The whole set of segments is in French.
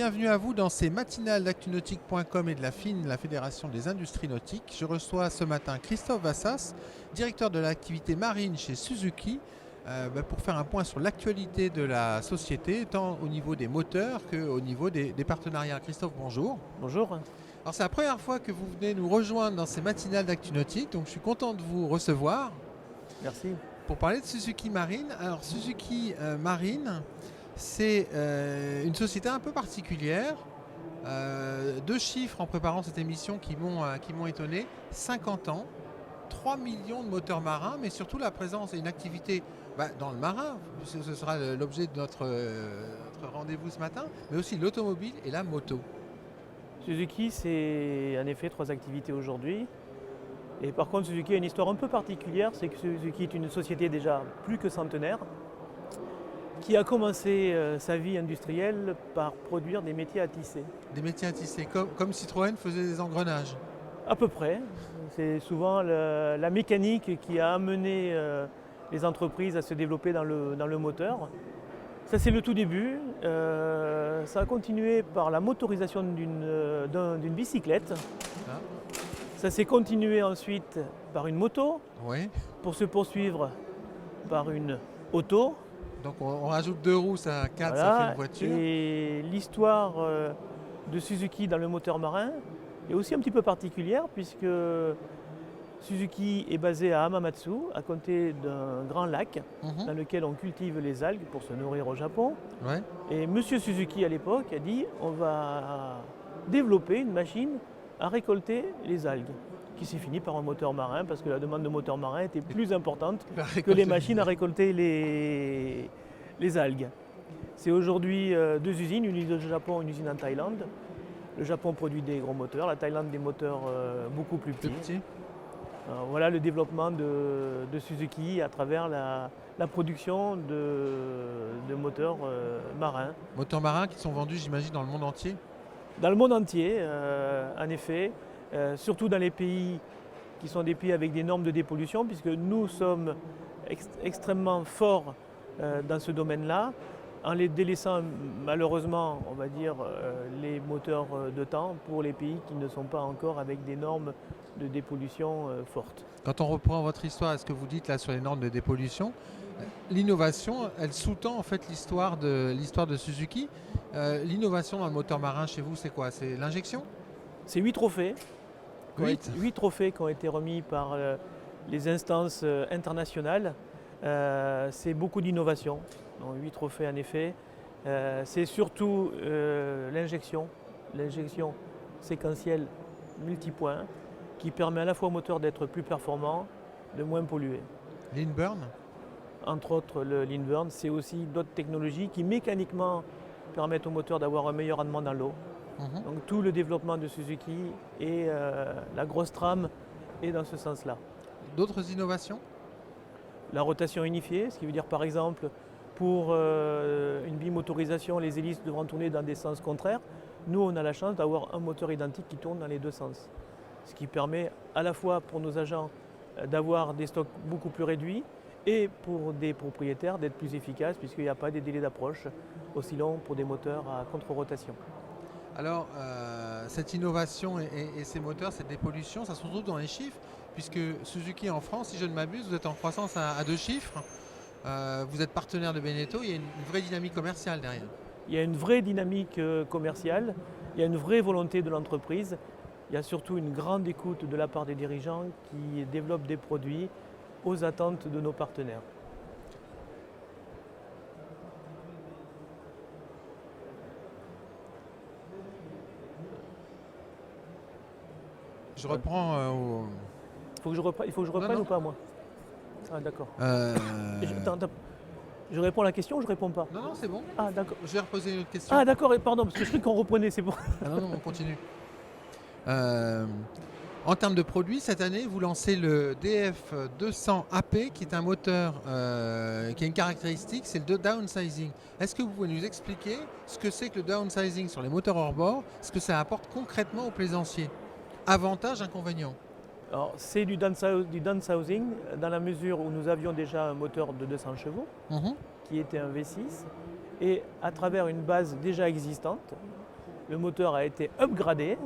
bienvenue à vous dans ces matinales d'actunautique.com et de la FIN, la Fédération des industries nautiques. Je reçois ce matin Christophe Vassas, directeur de l'activité marine chez Suzuki, pour faire un point sur l'actualité de la société, tant au niveau des moteurs qu'au niveau des partenariats. Christophe, bonjour. Bonjour. Alors c'est la première fois que vous venez nous rejoindre dans ces matinales d'actunautique, donc je suis content de vous recevoir. Merci. Pour parler de Suzuki Marine. Alors Suzuki Marine, c'est une société un peu particulière. Deux chiffres en préparant cette émission qui m'ont étonné. 50 ans, 3 millions de moteurs marins, mais surtout la présence et une activité dans le marin, ce sera l'objet de notre rendez-vous ce matin, mais aussi l'automobile et la moto. Suzuki, c'est en effet 3 activités aujourd'hui. Et par contre, Suzuki a une histoire un peu particulière, c'est que Suzuki est une société déjà plus que centenaire, qui a commencé sa vie industrielle par produire des métiers à tisser. Des métiers à tisser, comme Citroën faisait des engrenages. À peu près. C'est souvent la mécanique qui a amené les entreprises à se développer dans le moteur. Ça, c'est le tout début. Ça a continué par la motorisation d'une bicyclette. Ah. Ça s'est continué ensuite par une moto, Oui. pour se poursuivre par une auto. Donc on rajoute 2 roues, ça 4, Voilà. ça fait une voiture. Et l'histoire de Suzuki dans le moteur marin est aussi un petit peu particulière puisque Suzuki est basé à Hamamatsu, à côté d'un grand lac dans lequel on cultive les algues pour se nourrir au Japon. Ouais. Et Monsieur Suzuki à l'époque a dit on va développer une machine à récolter les algues, qui s'est fini par un moteur marin parce que la demande de moteur marin était plus importante que les machines à récolter les algues. C'est aujourd'hui 2 usines, une usine au Japon, une usine en Thaïlande. Le Japon produit des gros moteurs, la Thaïlande des moteurs beaucoup plus petits. Voilà le développement de Suzuki à travers la production de moteurs marins. Moteurs marins qui sont vendus, j'imagine, dans le monde entier. Dans le monde entier, en effet, surtout dans les pays qui sont des pays avec des normes de dépollution, puisque nous sommes extrêmement forts dans ce domaine-là, en les délaissant malheureusement, on va dire, les moteurs de temps pour les pays qui ne sont pas encore avec des normes de dépollution fortes. Quand on reprend votre histoire, est-ce que vous dites là sur les normes de dépollution, l'innovation, elle sous-tend en fait l'histoire de Suzuki. L'innovation dans le moteur marin chez vous, c'est quoi? C'est l'injection? C'est 8 trophées. 8 trophées qui ont été remis par les instances internationales. C'est beaucoup d'innovation. Donc 8 trophées en effet. C'est surtout l'injection séquentielle multipoint qui permet à la fois au moteur d'être plus performant, de moins polluer. Lean burn? Entre autres le lean burn, c'est aussi d'autres technologies qui mécaniquement permettent au moteur d'avoir un meilleur rendement dans l'eau. Donc tout le développement de Suzuki et la grosse trame est dans ce sens-là. D'autres innovations? La rotation unifiée, ce qui veut dire par exemple pour une bimotorisation, les hélices devront tourner dans des sens contraires. Nous, on a la chance d'avoir un moteur identique qui tourne dans les 2 sens. Ce qui permet à la fois pour nos agents d'avoir des stocks beaucoup plus réduits et pour des propriétaires d'être plus efficaces puisqu'il n'y a pas des délais d'approche aussi longs pour des moteurs à contre-rotation. Alors, cette innovation et ces moteurs, cette dépollution, ça se retrouve dans les chiffres, puisque Suzuki en France, si je ne m'abuse, vous êtes en croissance à 2 chiffres. Vous êtes partenaire de Beneteau, il y a une vraie dynamique commerciale derrière. Il y a une vraie dynamique commerciale, il y a une vraie volonté de l'entreprise, il y a surtout une grande écoute de la part des dirigeants qui développent des produits aux attentes de nos partenaires. Je reprends Il faut que je reprenne ou pas moi? Ah d'accord. Je réponds à la question ou je réponds pas? Non, c'est bon. Ah d'accord. Je vais reposer une autre question. Ah d'accord, pardon, parce que je croyais qu'on reprenait, c'est bon. Ah non, on continue. En termes de produits, cette année, vous lancez le DF200AP, qui est un moteur qui a une caractéristique, c'est le downsizing. Est-ce que vous pouvez nous expliquer ce que c'est que le downsizing sur les moteurs hors-bord, ce que ça apporte concrètement aux plaisanciers? Avantages, inconvénients? Alors, c'est du downsizing dans la mesure où nous avions déjà un moteur de 200 chevaux qui était un V6 et à travers une base déjà existante, le moteur a été upgradé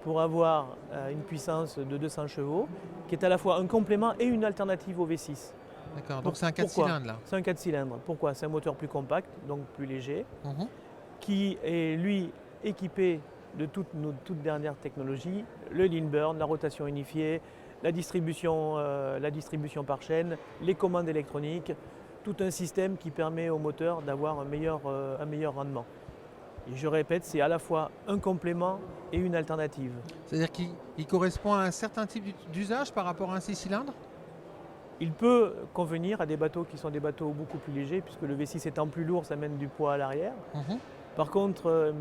pour avoir une puissance de 200 chevaux, qui est à la fois un complément et une alternative au V6. D'accord, donc c'est un 4 Pourquoi cylindres là. C'est un 4 cylindres. Pourquoi? C'est un moteur plus compact, donc plus léger, Mhm. qui est lui équipé de toutes nos toutes dernières technologies, le lean burn, la rotation unifiée, la distribution par chaîne, les commandes électroniques, tout un système qui permet au moteur d'avoir un meilleur rendement. Et je répète, c'est à la fois un complément et une alternative. C'est-à-dire qu'il correspond à un certain type d'usage par rapport à un 6 cylindres? Il peut convenir à des bateaux qui sont des bateaux beaucoup plus légers, puisque le V6 étant plus lourd, ça mène du poids à l'arrière. Mhm. Par contre,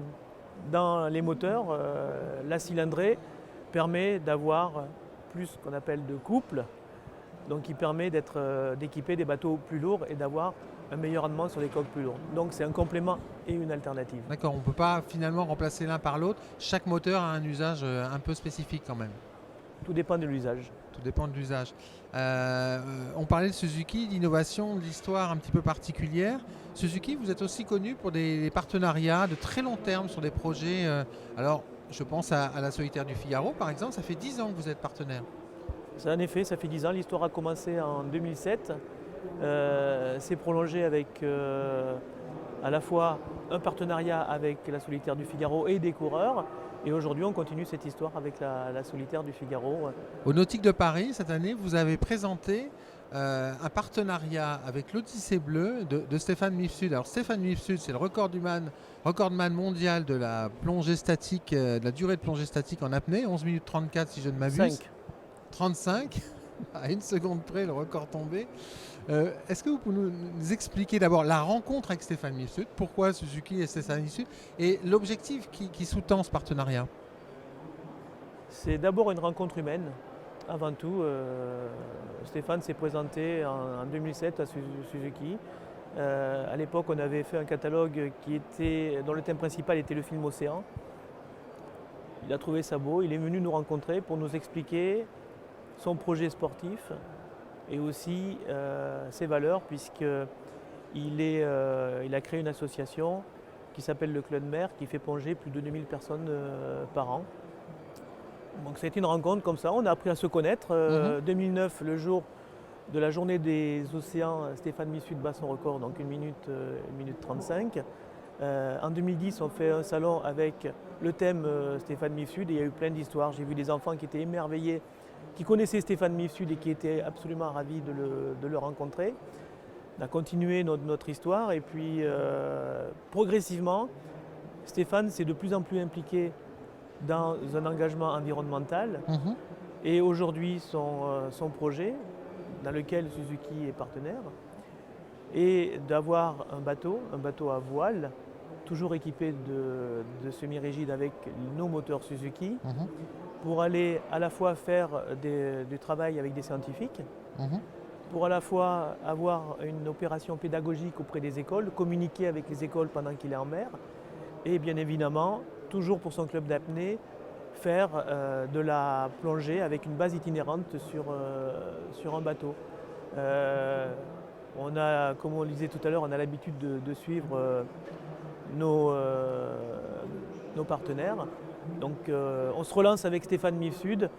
dans les moteurs, la cylindrée permet d'avoir plus ce qu'on appelle de couple, donc qui permet d'équiper des bateaux plus lourds et d'avoir un meilleur rendement sur les coques plus lourdes. Donc c'est un complément et une alternative. D'accord, on ne peut pas finalement remplacer l'un par l'autre. Chaque moteur a un usage un peu spécifique quand même. Tout dépend de l'usage. Tout dépend de l'usage. On parlait de Suzuki, d'innovation, de l'histoire un petit peu particulière. Suzuki, vous êtes aussi connu pour des partenariats de très long terme sur des projets. Alors, je pense à la Solitaire du Figaro, par exemple. Ça fait 10 ans que vous êtes partenaire. En effet, ça fait 10 ans. L'histoire a commencé en 2007. C'est prolongé avec à la fois un partenariat avec la Solitaire du Figaro et des coureurs. Et aujourd'hui, on continue cette histoire avec la Solitaire du Figaro. Au Nautique de Paris, cette année, vous avez présenté un partenariat avec l'Odyssée Bleue de Stéphane Mifsud. Alors Stéphane Mifsud, c'est le recordman mondial de la plongée statique, de la durée de plongée statique en apnée, 11 minutes 34 si je ne m'abuse. 35, à une seconde près, le record tombé. Est-ce que vous pouvez nous expliquer d'abord la rencontre avec Stéphane Mifsud, pourquoi Suzuki et Stéphane Mifsud, et l'objectif qui sous-tend ce partenariat? C'est d'abord une rencontre humaine. Avant tout, Stéphane s'est présenté en 2007 à Suzuki. À l'époque, on avait fait un catalogue dont le thème principal était le film Océan. Il a trouvé ça beau, il est venu nous rencontrer pour nous expliquer son projet sportif et aussi ses valeurs, puisqu'il a créé une association qui s'appelle le Club de Mer, qui fait plonger plus de 2000 personnes par an. Donc ça a été une rencontre comme ça, on a appris à se connaître. 2009, le jour de la journée des océans, Stéphane Mifsud bat son record, donc 1 minute 35. En 2010, on fait un salon avec le thème Stéphane Mifsud et il y a eu plein d'histoires. J'ai vu des enfants qui étaient émerveillés, qui connaissaient Stéphane Mifsud et qui étaient absolument ravis de le rencontrer. On a continué notre histoire et puis progressivement, Stéphane s'est de plus en plus impliqué dans un engagement environnemental. Et aujourd'hui, son projet, dans lequel Suzuki est partenaire, est d'avoir un bateau à voile, toujours équipé de semi-rigides avec nos moteurs Suzuki, pour aller à la fois faire du travail avec des scientifiques, pour à la fois avoir une opération pédagogique auprès des écoles, communiquer avec les écoles pendant qu'il est en mer, et bien évidemment, toujours pour son club d'apnée, faire de la plongée avec une base itinérante sur un bateau. Comme on le disait tout à l'heure, on a l'habitude de suivre nos partenaires. Donc on se relance avec Stéphane Mifsud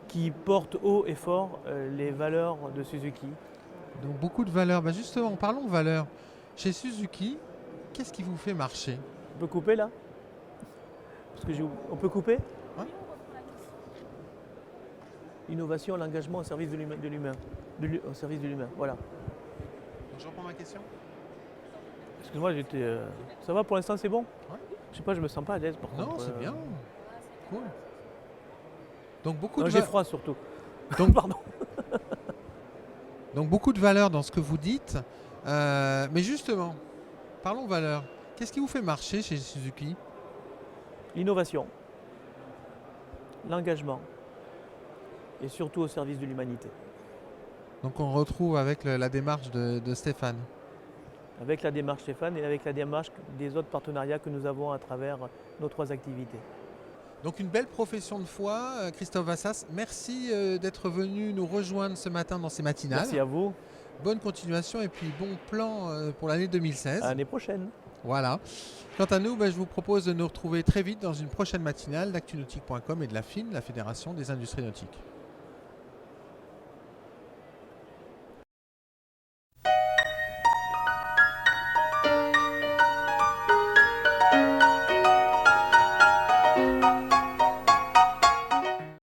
qui porte haut et fort les valeurs de Suzuki. Donc beaucoup de valeurs. Justement, parlons de valeurs. Chez Suzuki, qu'est-ce qui vous fait marcher? On peut couper là? On peut couper? Ouais. L'innovation, l'engagement au service de l'humain. Au service de l'humain, voilà. Je reprends ma question. Excuse-moi, ça va pour l'instant, c'est bon? Ouais. Je sais pas, je me sens pas à l'aise par contre. Non, c'est bien. Cool. Donc j'ai froid surtout. Donc, pardon. Donc beaucoup de valeurs dans ce que vous dites. Mais justement, parlons valeurs. Qu'est-ce qui vous fait marcher chez Suzuki? L'innovation, l'engagement et surtout au service de l'humanité. Donc on retrouve avec la démarche de Stéphane. Avec la démarche Stéphane et avec la démarche des autres partenariats que nous avons à travers nos 3 activités. Donc une belle profession de foi, Christophe Vassas. Merci d'être venu nous rejoindre ce matin dans ces matinales. Merci à vous. Bonne continuation et puis bon plan pour l'année 2016. À l'année prochaine. Voilà. Quant à nous, je vous propose de nous retrouver très vite dans une prochaine matinale d'actunautique.com et de la FIN, la Fédération des industries nautiques.